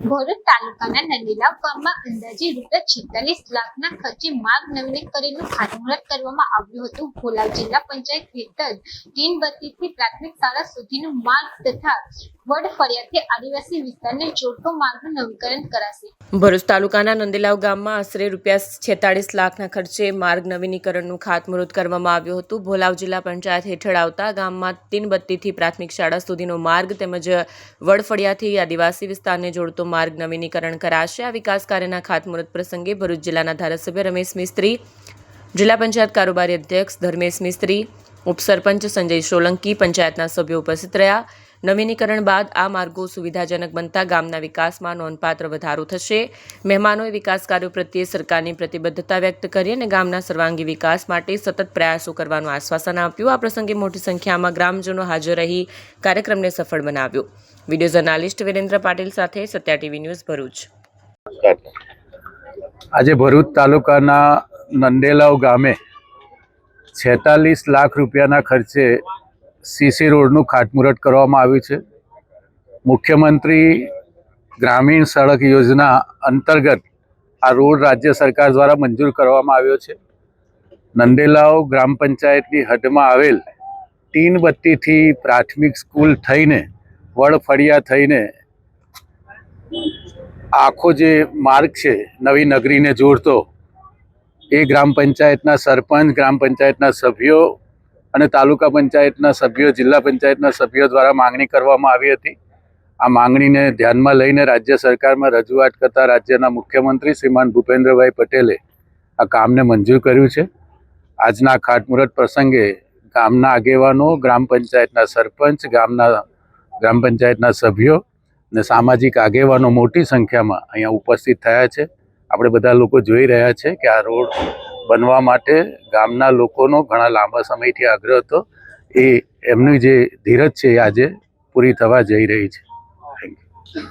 ભરૂચ તાલુકાના નંદીલાવ ગામમાં અંદાજે ₹46 લાખના ખર્ચે માર્ગ નવીનીકરણનું ખાતમુહૂર્ત કરવામાં આવ્યું હતું. ભોલાવ જિલ્લા પંચાયત હેઠળ ટીનબત્તીથી પ્રાથમિક શાળા સુધીનો માર્ગ તથા વડફળિયાથી આદિવાસી વિસ્તારને જોડતો માર્ગનું નવીકરણ કરાશે. ભરૂચ તાલુકાના નંદીલાવ ગામમાં આશરે ₹46 લાખના ખર્ચે માર્ગ નવીનીકરણનું ખાતમુહૂર્ત કરવામાં આવ્યું હતું. ભોલાવ જિલ્લા પંચાયત હેઠળ આવતા ગામમાં તીનબત્તીથી પ્રાથમિક શાળા સુધીનો માર્ગ તેમજ વડફળિયાથી આદિવાસી વિસ્તારને જોડતો માર્ગ નવીનીકરણ કરાશે. આ વિકાસ કાર્યના ખાતમુહૂર્ત પ્રસંગે ભરૂચ જિલ્લાના ધારાસભ્ય રમેશ મિસ્ત્રી, જિલ્લા પંચાયત કારોબારી અધ્યક્ષ ધર્મેશ મિસ્ત્રી, ઉપસરપંચ સંજય સોલંકી, પંચાયતના સભ્યો ઉપસ્થિત રહ્યા. નવીનીકરણ બાદ આ માર્ગો સુવિધાજનક બનતા ગામના વિકાસમાં નોંધપાત્ર વધારો થશે. મહેમાનોએ વિકાસ કાર્યો પ્રત્યે સરકારની પ્રતિબદ્ધતા વ્યક્ત કરી અને ગામના સર્વાંગી વિકાસ માટે સતત પ્રયાસો કરવાનું આશ્વાસન આપ્યું. આ પ્રસંગે મોટી સંખ્યામાં ગ્રામજનો હાજર રહી કાર્યક્રમને સફળ બનાવ્યો. વિડીયો જર્નાલિસ્ટ વિરેન્દ્ર પાટીલ સાથે સત્યા ટીવી ન્યૂઝ ભરૂચ. આજે ભરૂચ તાલુકાના નંદેલાવ ગામે 46 લાખ રૂપિયાના ખર્ચે સીસી રોડનું ખાતમુહૂર્ત કરવામાં આવ્યું છે. મુખ્યમંત્રી ગ્રામીણ સડક યોજના અંતર્ગત આ રોડ રાજ્ય સરકાર દ્વારા મંજૂર કરવામાં આવ્યો છે. નંદેલાવ ગ્રામ પંચાયતની હદમાં આવેલ તીનબત્તીથી પ્રાથમિક સ્કૂલ થઈને વડફળિયા થઈને આખો જે માર્ગ છે નવી નગરીને જોડતો, એ ગ્રામ પંચાયતના સરપંચ, ગ્રામ પંચાયતના સભ્યો અને તાલુકા પંચાયતના સભ્યો, જિલ્લા પંચાયતના સભ્યો દ્વારા માંગણી કરવામાં આવી હતી. આ માંગણીને ધ્યાનમાં લઈને રાજ્ય સરકારમાં રજૂઆત કરતા રાજ્યના મુખ્યમંત્રી શ્રીમાન ભૂપેન્દ્રભાઈ પટેલે આ કામને મંજૂર કર્યું છે. આજના ખાતમુહૂર્ત પ્રસંગે ગામના આગેવાનો, ગ્રામ પંચાયતના સરપંચ, ગ્રામ પંચાયતના સભ્યો અને સામાજિક આગેવાનો મોટી સંખ્યામાં અહીંયા ઉપસ્થિત થયા છે. આપણે બધા લોકો જોઈ રહ્યા છે કે આ રોડ બનવા માટે ગામના લોકોનો ઘણા લાંબા સમયથી આગ્રહ હતો. એમની જે ધીરજ છે એ આજે પૂરી થવા જઈ રહી છે. Thank you.